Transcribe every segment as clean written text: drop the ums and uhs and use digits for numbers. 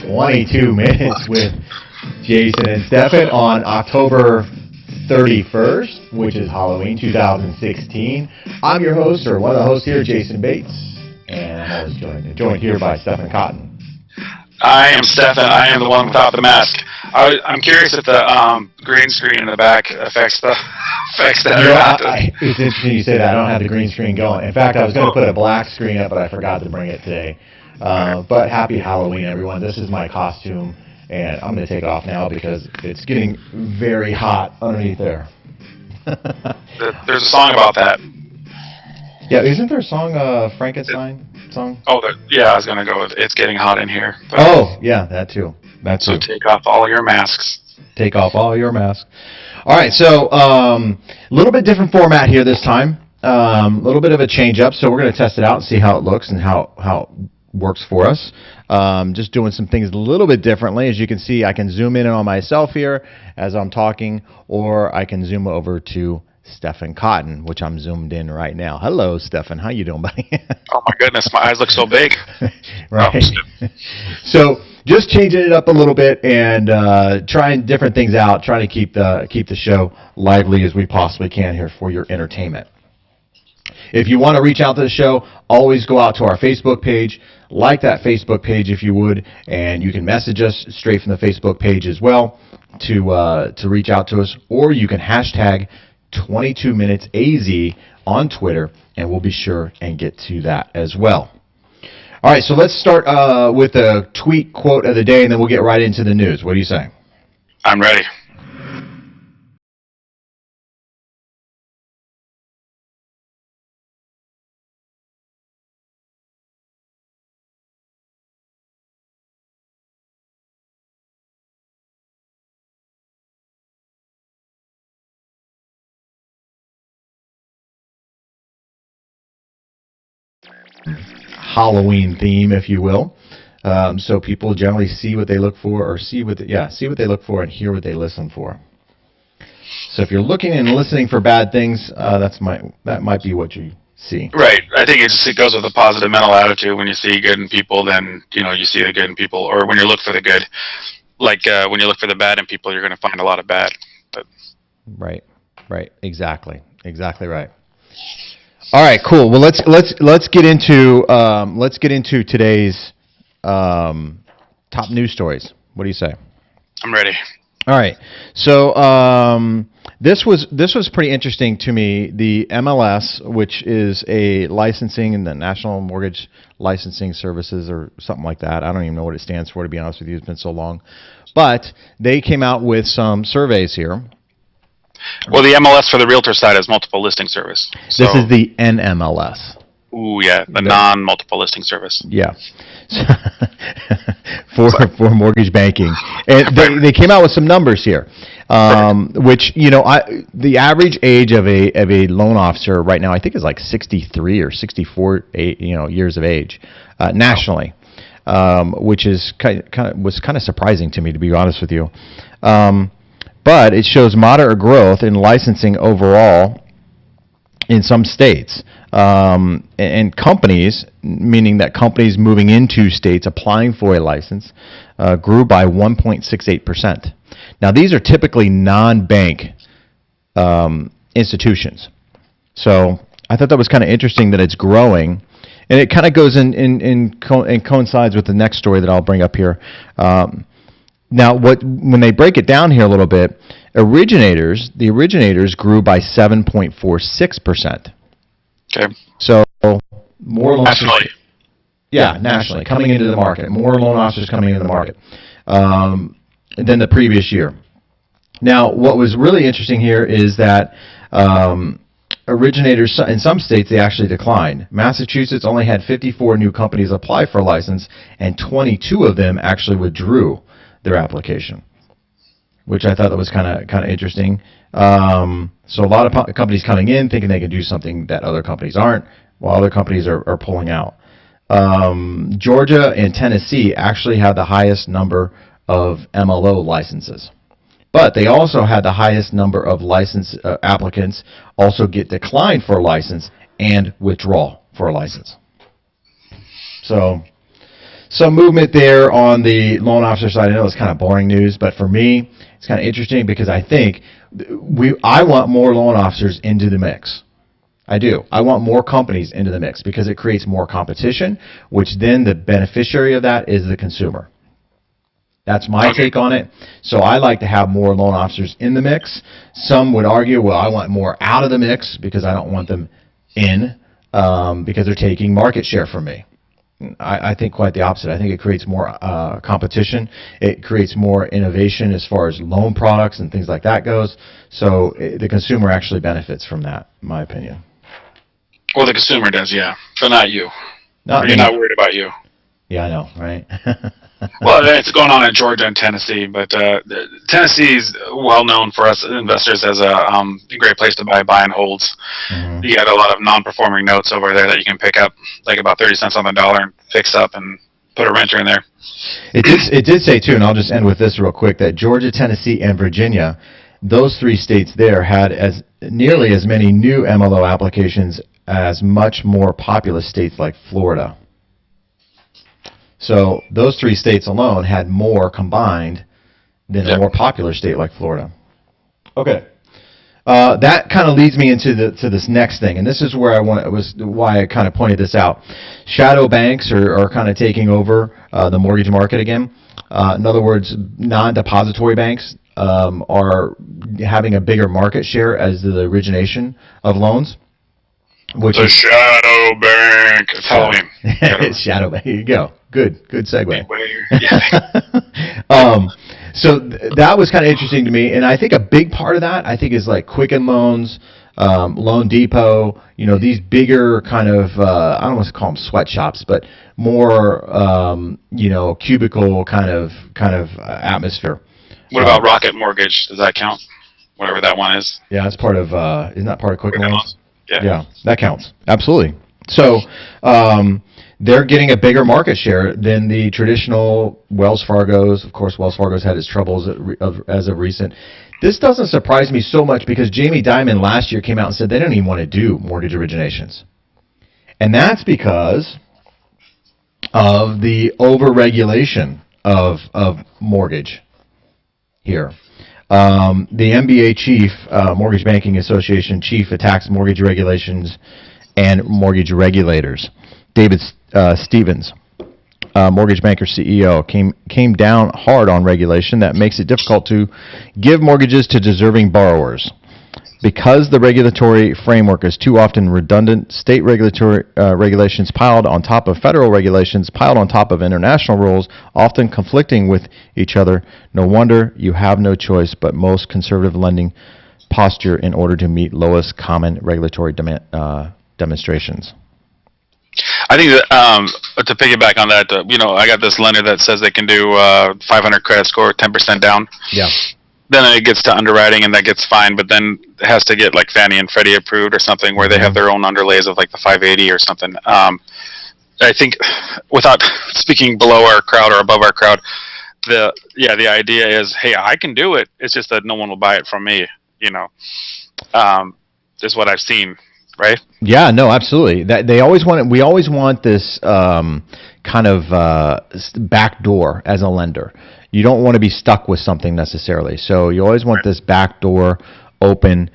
22 minutes with Jayson and Stefan on October 31st, which is Halloween 2016. I'm your host, or one of the hosts here, Jason Bates, and I'm always joined here by Stefan Cotton. I am Stefan. I am the one without the mask. I'm curious if the green screen in the back affects that. It's interesting you say that. I don't have the green screen going. In fact, I was going to put a black screen up, but I forgot to bring it today. But happy Halloween, everyone. This is my costume, and I'm going to take it off now because it's getting very hot underneath there. There's a song about that. Yeah, isn't there a song, Frankenstein song? Oh, yeah, I was going to go with It's Getting Hot in Here. Oh, yeah, that too. So take off all your masks. Take off all your masks. All right, so a little bit different format here this time. A little bit of a change up, so we're going to test it out and see how it looks and how it works for us. Just doing some things a little bit differently. As you can see, I can zoom in on myself here as I'm talking, or I can zoom over to Stefan Cotton, which I'm zoomed in right now. Hello, Stefan. How you doing, buddy? Oh, my goodness. My eyes look so big. Right. So just changing it up a little bit and trying different things out, trying to keep the show lively as we possibly can here for your entertainment. If you want to reach out to the show, always go out to our Facebook page, like that Facebook page if you would, and you can message us straight from the Facebook page as well to reach out to us, or you can hashtag 22 minutes AZ on Twitter, and we'll be sure and get to that as well. All right, so let's start with a tweet quote of the day, and then we'll get right into the news. What do you say? I'm ready. Halloween theme, if you will, so people generally see what they look for, or see what they look for and hear what they listen for. So if you're looking and listening for bad things, that might be what you see. Right. I think it goes with a positive mental attitude. When you see good in people, then you see the good in people. Or when you look for the good, like when you look for the bad in people, you're going to find a lot of bad. But right. Exactly right. All right, cool. Well, let's get into today's top news stories. What do you say? I'm ready. All right. So this was pretty interesting to me. The MLS, which is a licensing in the National Mortgage Licensing Services or something like that. I don't even know what it stands for, to be honest with you. It's been so long. But they came out with some surveys here. Well, the MLS for the realtor side has multiple listing service. So. This is the NMLS. Ooh, yeah, the non-multiple listing service. Yeah, for mortgage banking, and they came out with some numbers here, which the average age of a loan officer right now I think is like 63 or 64 years of age nationally, which is was kind of surprising to me, to be honest with you. But it shows moderate growth in licensing overall in some states. And companies, meaning that companies moving into states applying for a license, grew by 1.68%. Now, these are typically non-bank institutions. So I thought that was kind of interesting that it's growing. And it kind of goes and coincides with the next story that I'll bring up here. Now, when they break it down here a little bit, the originators grew by 7.46%. Okay. So more loan officers, nationally. Yeah, nationally, coming into the market. More loan officers coming into the market than the previous year. Now, what was really interesting here is that originators in some states, they actually declined. Massachusetts only had 54 new companies apply for a license, and 22 of them actually withdrew their application, which I thought that was kind of interesting. So a lot of companies coming in thinking they can do something that other companies aren't, while other companies are pulling out. Georgia and Tennessee actually had the highest number of MLO licenses, but they also had the highest number of license applicants also get declined for a license and withdraw for a license. So some movement there on the loan officer side. I know it's kind of boring news, but for me, it's kind of interesting because I think I want more loan officers into the mix. I do. I want more companies into the mix because it creates more competition, which then the beneficiary of that is the consumer. That's my take on it. So I like to have more loan officers in the mix. Some would argue, well, I want more out of the mix because I don't want them in because they're taking market share from me. I think quite the opposite. I think it creates more competition. It creates more innovation as far as loan products and things like that goes. So the consumer actually benefits from that, in my opinion. Well, the consumer does, yeah, but not you. You're not worried about you. Yeah, I know, right? Well, it's going on in Georgia and Tennessee, but Tennessee is well known for us investors as a great place to buy and holds. Mm-hmm. You got a lot of non-performing notes over there that you can pick up, like about 30 cents on the dollar, and fix up and put a renter in there. It did say too, and I'll just end with this real quick, that Georgia, Tennessee, and Virginia, those three states there had nearly as many new MLO applications as much more populous states like Florida. So those three states alone had more combined than a more popular state like Florida. Okay, that kind of leads me into this next thing, and this is where why I kind of pointed this out. Shadow banks are kind of taking over the mortgage market again. In other words, non-depository banks are having a bigger market share as the origination of loans. Which is shadow bank. It's Halloween. It's shadow bank. Here you go. Good segue. Yeah. So that was kind of interesting to me, and I think a big part of that is like Quicken Loans, Loan Depot. These bigger kind of I don't want to call them sweatshops, but more cubicle kind of atmosphere. What about Rocket Mortgage? Does that count? Whatever that one is. Yeah, that's part of. Isn't that part of Quicken Loans? Yeah, that counts. Absolutely. So they're getting a bigger market share than the traditional Wells Fargo's. Of course, Wells Fargo's had its troubles as of recent. This doesn't surprise me so much because Jamie Dimon last year came out and said they don't even want to do mortgage originations. And that's because of the overregulation of mortgage here. The MBA chief, Mortgage Banking Association chief, attacks mortgage regulations and mortgage regulators. David Stevens, mortgage banker CEO, came down hard on regulation that makes it difficult to give mortgages to deserving borrowers. Because the regulatory framework is too often redundant, state regulatory regulations piled on top of federal regulations, piled on top of international rules, often conflicting with each other. No wonder you have no choice but most conservative lending posture in order to meet lowest common regulatory demonstrations. I think that to piggyback on that, I got this lender that says they can do 500 credit score, 10% down. Yeah. Then it gets to underwriting, and that gets fine, but then it has to get like Fannie and Freddie approved or something where they have their own underlays of like the 580 or something. I think, without speaking below our crowd or above our crowd, the idea is, hey, I can do it. It's just that no one will buy it from me. Is what I've seen, right? Yeah, no, absolutely. We always want this kind of back door as a lender. You don't want to be stuck with something necessarily. So you always want this back door open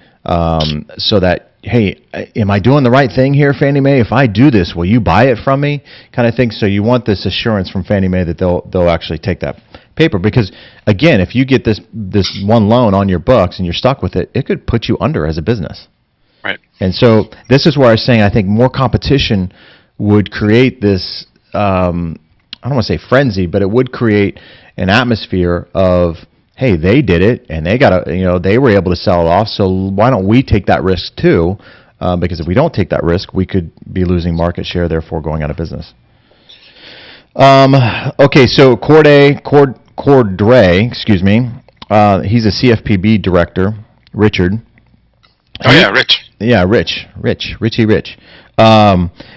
so that, hey, am I doing the right thing here, Fannie Mae? If I do this, will you buy it from me? Kind of thing. So you want this assurance from Fannie Mae that they'll actually take that paper. Because, again, if you get this one loan on your books and you're stuck with it, it could put you under as a business. Right. And so this is where I was saying I think more competition would create this, I don't want to say frenzy, but it would create an atmosphere of, hey, they did it and they were able to sell it off, so why don't we take that risk too? Because if we don't take that risk, we could be losing market share, therefore going out of business. Okay, so Cordray, excuse me, he's a CFPB director, Richard. Oh yeah, Rich. Yeah, Richie Rich.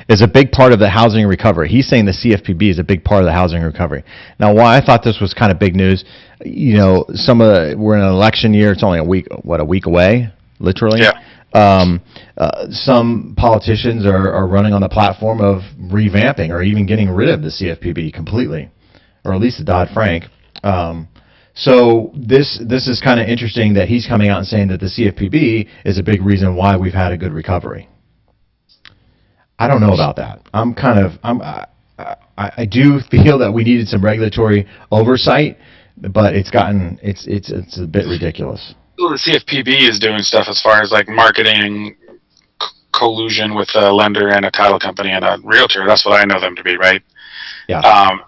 Is a big part of the housing recovery. He's saying the CFPB is a big part of the housing recovery. Now, why I thought this was kind of big news, we're in an election year. It's only a week away, literally. Yeah. some politicians are running on the platform of revamping or even getting rid of the CFPB completely, or at least the Dodd-Frank. So this is kind of interesting that he's coming out and saying that the CFPB is a big reason why we've had a good recovery. I don't know about that. I do feel that we needed some regulatory oversight, but it's a bit ridiculous. Well, the CFPB is doing stuff as far as like marketing collusion with a lender and a title company and a realtor. That's what I know them to be, right? Yeah.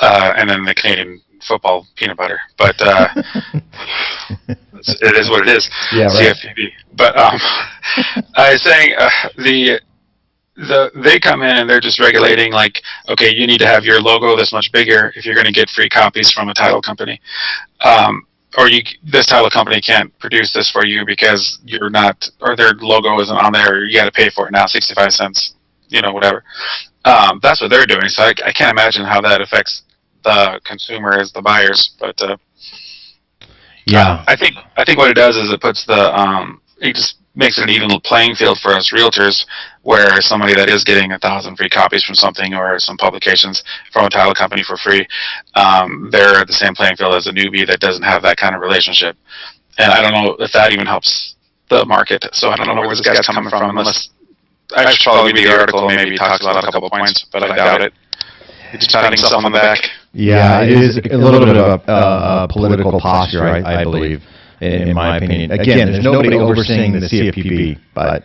And then the Canadian football peanut butter, but it is what it is. Yeah, right. CFPB. But I was saying they come in and they're just regulating, like, okay, you need to have your logo this much bigger if you're going to get free copies from a title company, or this title company can't produce this for you because you're not, or their logo isn't on there, or you got to pay for it now, 65 cents, whatever. That's what they're doing. So I can't imagine how that affects the consumer as the buyers, but yeah, I think what it does is it puts it just makes it an even playing field for us realtors, where somebody that is getting 1,000 free copies from something or some publications from a title company for free, they're at the same playing field as a newbie that doesn't have that kind of relationship. And I don't know if that even helps the market. So I don't know where this guy's coming from, unless I should probably read the article. Maybe he talks about a couple of points, but I doubt it. He's just patting himself on the back. Yeah, it is a little bit of a political posture, I believe, in my opinion. Again, there's nobody overseeing the CFPB, but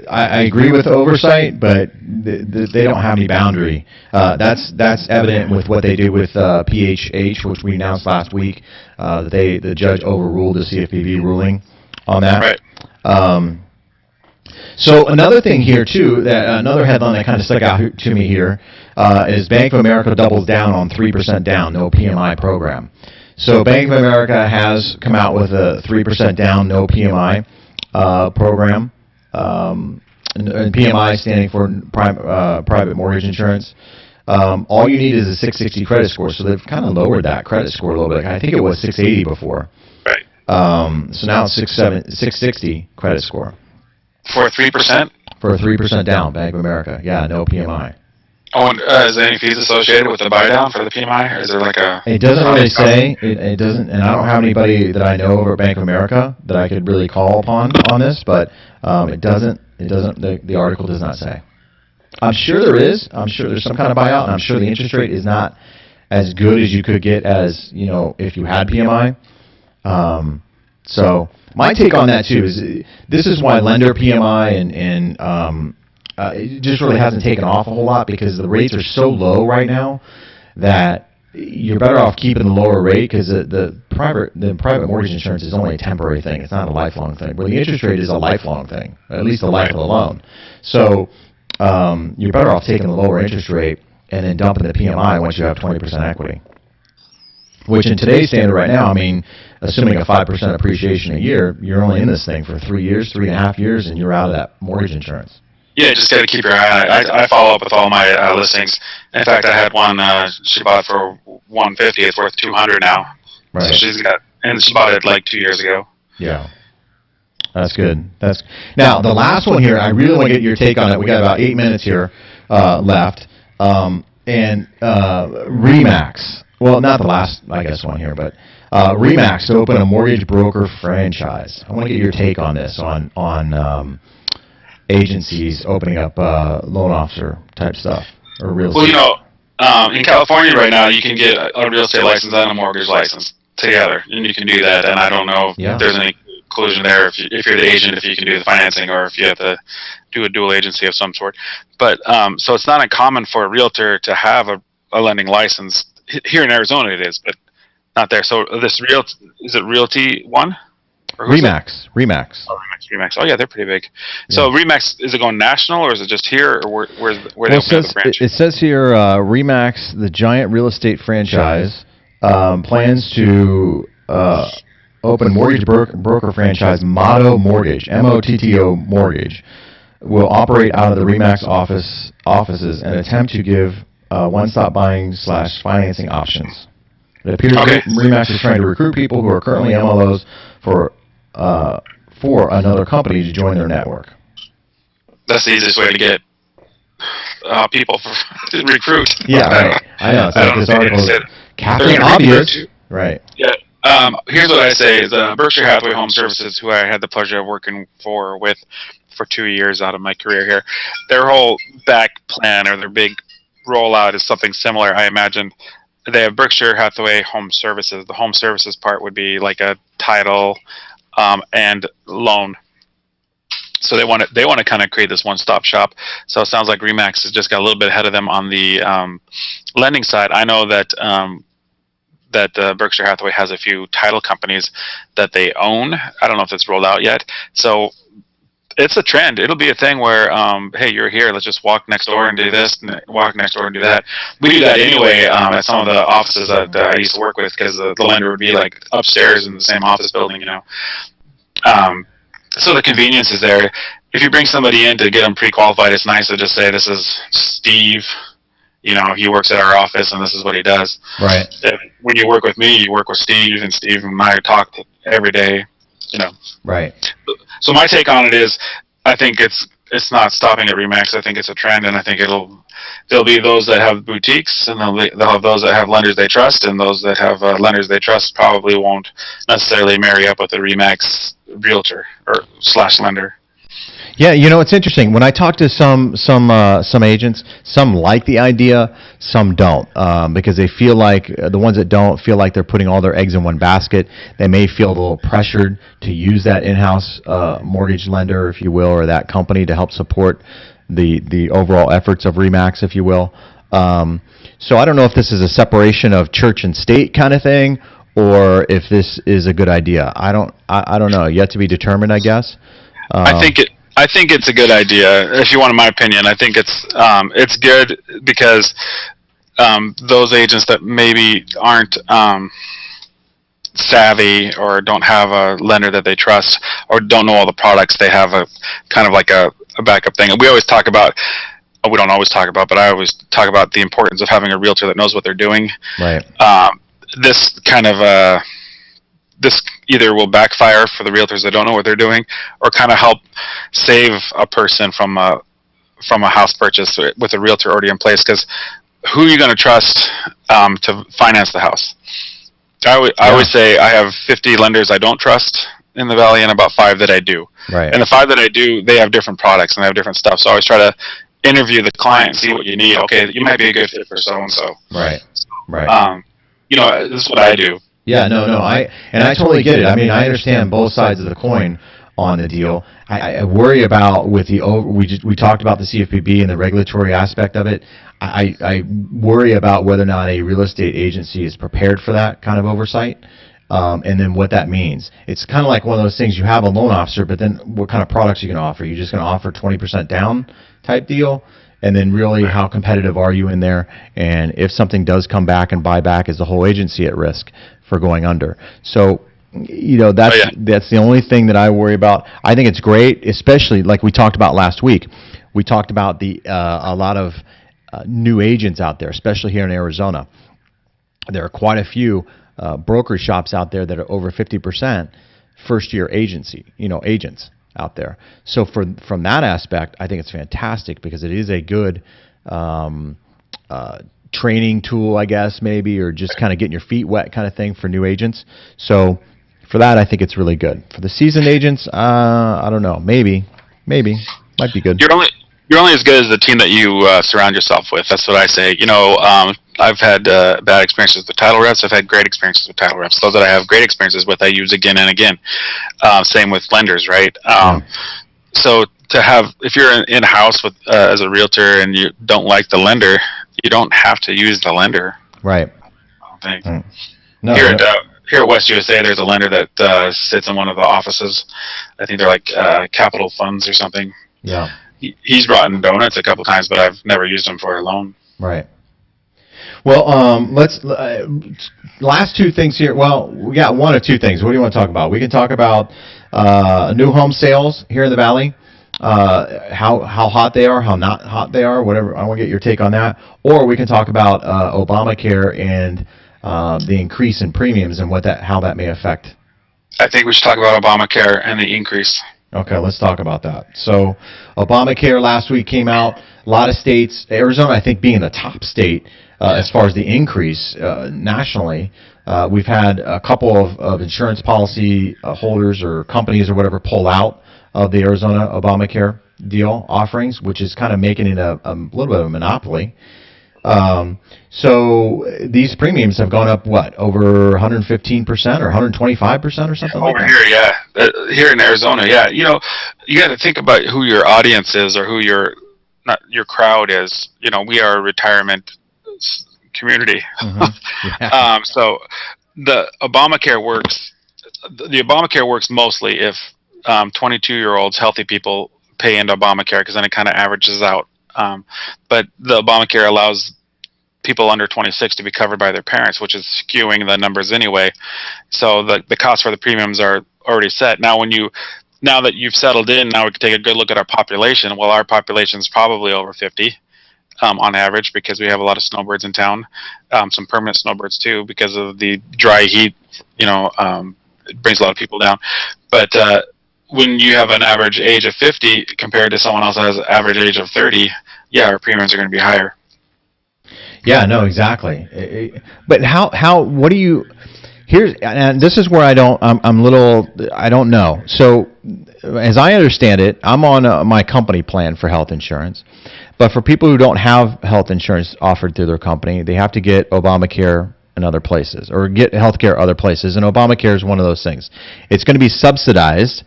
I agree with the oversight, but they don't have any boundary. That's evident with what they did with PHH, which we announced last week. The judge overruled the CFPB ruling on that. Right. So another thing here too, another headline that kind of stuck out to me here is Bank of America doubles down on 3% down, no PMI program. So Bank of America has come out with a 3% down, no PMI program, and PMI standing for private mortgage insurance. All you need is a 660 credit score, so they've kind of lowered that credit score a little bit. I think it was 680 before. Right. So now it's 660 credit score. For 3%? For a 3% down, Bank of America. Yeah, no PMI. Oh, and is there any fees associated with the buy down for the PMI? Or is there like a... It doesn't really say. It doesn't, and I don't have anybody that I know over at Bank of America that I could really call upon on this, but it doesn't, the article does not say. I'm sure there is. I'm sure there's some kind of buyout, and I'm sure the interest rate is not as good as you could get as, if you had PMI. So my take on that too is this is why lender PMI and it just really hasn't taken off a whole lot, because the rates are so low right now that you're better off keeping the lower rate, because the private mortgage insurance is only a temporary thing. It's not a lifelong thing. Where the interest rate is a lifelong thing, at least the life of the loan. So you're better off taking the lower interest rate and then dumping the PMI once you have 20% equity. Which in today's standard right now, I mean, assuming a 5% appreciation a year, you're only in this thing for 3 years, 3.5 years, and you're out of that mortgage insurance. Yeah, just got to keep your eye on it. I follow up with all my listings. In fact, I had one she bought for $150. It's worth $200 now. Right. So she bought it like 2 years ago. Yeah. That's good. Now, the last one here, I really want to get your take on it. We got about 8 minutes here left. And RE/MAX. Well, not the last, I guess, one here, but RE/MAX to open a mortgage broker franchise. I want to get your take on this, on agencies opening up loan officer type stuff or real estate. Well, in California right now, you can get a real estate license and a mortgage license together, and you can do that. And I don't know if there's any collusion there, if you're the agent, if you can do the financing, or if you have to do a dual agency of some sort. But so it's not uncommon for a realtor to have a lending license. Here in Arizona it is, but not there. So is it Realty One? RE/MAX. RE/MAX. Oh yeah, they're pretty big. Yeah. So RE/MAX, is it going national, or is it just here, or where they open the branch? It says here, RE/MAX, the giant real estate franchise, plans to open mortgage broker franchise Motto Mortgage, MOTTO Mortgage, will operate out of the RE/MAX offices and attempt to give one-stop buying / financing options. It appears RE/MAX is trying to recruit people who are currently MLOs for for another company to join their network. That's the easiest way to get people to recruit. Yeah, right. I know. It's like this article is Captain Obvious. Right. Yeah. Here's what I say is Berkshire Hathaway Home Services, who I had the pleasure of working with for 2 years out of my career here, their whole back plan or their big rollout is something similar, I imagine. They have Berkshire Hathaway Home Services. The home services part would be like a title and loan. So they want to kind of create this one-stop shop. So it sounds like Remax has just got a little bit ahead of them on the lending side. I know that Berkshire Hathaway has a few title companies that they own. I don't know if it's rolled out yet. So it's a trend. It'll be a thing where, hey, you're here. Let's just walk next door and do this, and walk next door and do that. We do that anyway at some of the offices that I used to work with, because the lender would be like upstairs in the same office building, you know. So the convenience is there. If you bring somebody in to get them pre-qualified, it's nice to just say, this is Steve. You know, he works at our office, and this is what he does. Right. When you work with me, you work with Steve, and Steve and I talk every day. You know. Right. So my take on it is, I think it's not stopping at Remax. I think it's a trend, and I think there'll be those that have boutiques, and they'll have those that have lenders they trust, and those that have lenders they trust probably won't necessarily marry up with a Remax realtor or / lender. Yeah, you know, it's interesting. When I talk to some agents, some like the idea, some don't, because they feel like the ones that don't feel like they're putting all their eggs in one basket. They may feel a little pressured to use that in-house mortgage lender, if you will, or that company to help support the overall efforts of Remax, if you will. So I don't know if this is a separation of church and state kind of thing, or if this is a good idea. I don't know. Yet to be determined, I guess. I think it's a good idea. If you want my opinion, I think it's good because those agents that maybe aren't savvy or don't have a lender that they trust or don't know all the products, they have a kind of like a backup thing. And we always talk about. We don't always talk about, but I always talk about the importance of having a realtor that knows what they're doing. Right. This kind of this either will backfire for the realtors that don't know what they're doing, or kind of help save a person from a house purchase with a realtor already in place. Because who are you going to trust to finance the house? I always say I have 50 lenders I don't trust in the Valley, and about 5 that I do. Right. And the 5 that I do, they have different products and they have different stuff. So I always try to interview the client, see what you need. Okay, you might be a good fit for so and so. Right. Right. You know, this is what I do. Yeah, no, I totally get it. I mean, I understand both sides of the coin on the deal. I worry about with we talked about the CFPB and the regulatory aspect of it. I worry about whether or not a real estate agency is prepared for that kind of oversight, and then what that means. It's kind of like one of those things. You have a loan officer, but then what kind of products are you going to offer? You're just going to offer 20% down type deal? And then really, how competitive are you in there? And if something does come back and buy back, is the whole agency at risk for going under? So, you know, that's the only thing that I worry about. I think it's great, especially like we talked about last week. We talked about a lot of new agents out there, especially here in Arizona. There are quite a few brokerage shops out there that are over 50% first-year agents out there. So from that aspect, I think it's fantastic because it is a good training tool, I guess, maybe, or just kind of getting your feet wet kind of thing for new agents. So for that, I think it's really good. For the seasoned agents, I don't know. Maybe. Might be good. You're only as good as the team that you surround yourself with. That's what I say. You know, I've had bad experiences with title reps. I've had great experiences with title reps. Those that I have great experiences with, I use again and again. Same with lenders, right? So if you're in house with as a realtor and you don't like the lender, you don't have to use the lender. Right. I don't think. No, here at West USA, there's a lender that sits in one of the offices. I think they're like Capital Funds or something. Yeah. He's brought in donuts a couple times, but I've never used him for a loan. Right. Well, let's last 2 things here. Well, we got 1 or 2 things. What do you want to talk about? We can talk about new home sales here in the Valley, how hot they are, how not hot they are, whatever. I want to get your take on that. Or we can talk about Obamacare and the increase in premiums and how that may affect I think we should talk about Obamacare and the increase. Okay, let's talk about that. So, Obamacare last week came out. A lot of states, Arizona, I think, being the top state as far as the increase nationally. We've had a couple of insurance policy holders or companies or whatever pull out of the Arizona Obamacare deal offerings, which is kind of making it a little bit of a monopoly. So these premiums have gone up, what, over 115% or 125% or something like Over that? here, yeah. Here in Arizona, yeah. You got to think about who your audience is or who your not your crowd is. We are a retirement community. Hmm. Yeah. So the Obamacare works. The Obamacare works mostly if 22-year-olds, healthy people, pay into Obamacare because then it kind of averages out. But the Obamacare allows people under 26 to be covered by their parents, which is skewing the numbers anyway. So the cost for the premiums are already set. Now that you've settled in, now we can take a good look at our population. Well, our population is probably over 50 on average because we have a lot of snowbirds in town, some permanent snowbirds too because of the dry heat. It brings a lot of people down. But when you have an average age of 50 compared to someone else that has an average age of 30, yeah, our premiums are going to be higher. Yeah, no, exactly. But what do you, here's, and this is where I don't know. So, as I understand it, I'm on my company plan for health insurance. But for people who don't have health insurance offered through their company, they have to get Obamacare in other places or get health care other places. And Obamacare is one of those things. It's going to be subsidized.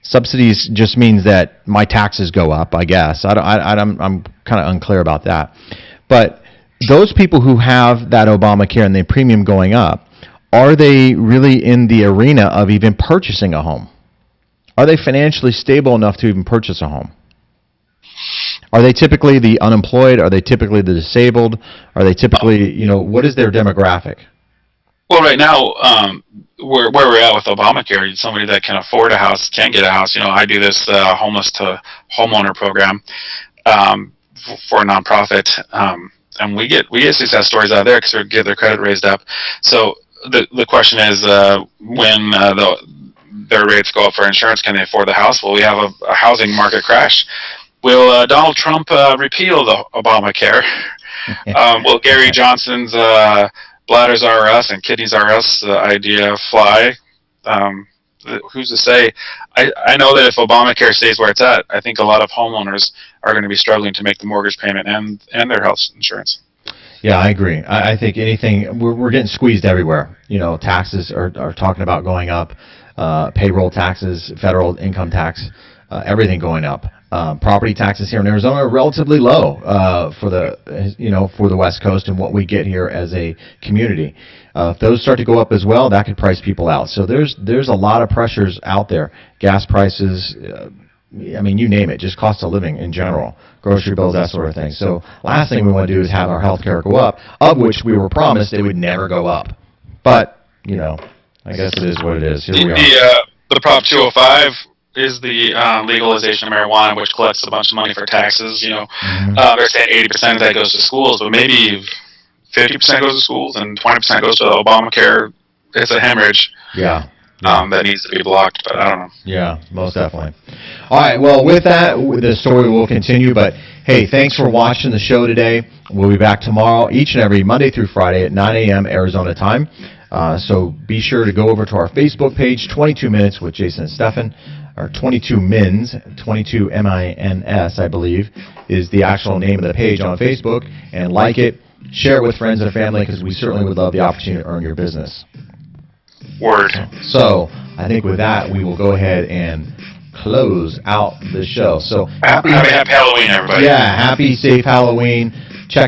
Subsidies just means that my taxes go up, I guess. I'm kind of unclear about that. But those people who have that Obamacare and the premium going up, are they really in the arena of even purchasing a home? Are they financially stable enough to even purchase a home? Are they typically the unemployed? Are they typically the disabled? Are they typically, what is their demographic? Well, right now, where we're at with Obamacare, somebody that can afford a house can get a house. I do this homeless to homeowner program for a nonprofit, and we get success stories out of there because we get their credit raised up. So the question is, when their rates go up for insurance, can they afford the house? Well, we have a housing market crash. Will Donald Trump repeal the Obamacare? Will Gary Johnson's Bladders Are Us and Kidneys Are Us idea fly? Who's to say? I know that if Obamacare stays where it's at, I think a lot of homeowners are going to be struggling to make the mortgage payment and their health insurance. Yeah, I agree. I think anything, we're getting squeezed everywhere. Taxes are talking about going up, payroll taxes, federal income tax, everything going up. Property taxes here in Arizona are relatively low for the West Coast and what we get here as a community. If those start to go up as well, that could price people out. So there's a lot of pressures out there. Gas prices, you name it, just cost of living in general, grocery bills, that sort of thing. So last thing we want to do is have our health care go up, of which we were promised it would never go up. But, I guess it is what it is. Here we are. The Prop 205 is the legalization of marijuana, which collects a bunch of money for taxes. They're saying 80% of that goes to schools, but maybe 50% goes to schools and 20% goes to Obamacare. It's a hemorrhage. Yeah. That needs to be blocked, but I don't know. Yeah, most definitely. All right, well, with that, the story will continue, but hey, thanks for watching the show today. We'll be back tomorrow, each and every Monday through Friday at 9 a.m. Arizona time. So be sure to go over to our Facebook page, 22 Minutes with Jayson and Stefan, or 22 Mins, 22 M-I-N-S, I believe, is the actual name of the page on Facebook, and like it, share it with friends and family, because we certainly would love the opportunity to earn your business. Word. So I think with that, we will go ahead and close out the show. So happy Halloween, everybody. Yeah, happy, safe Halloween.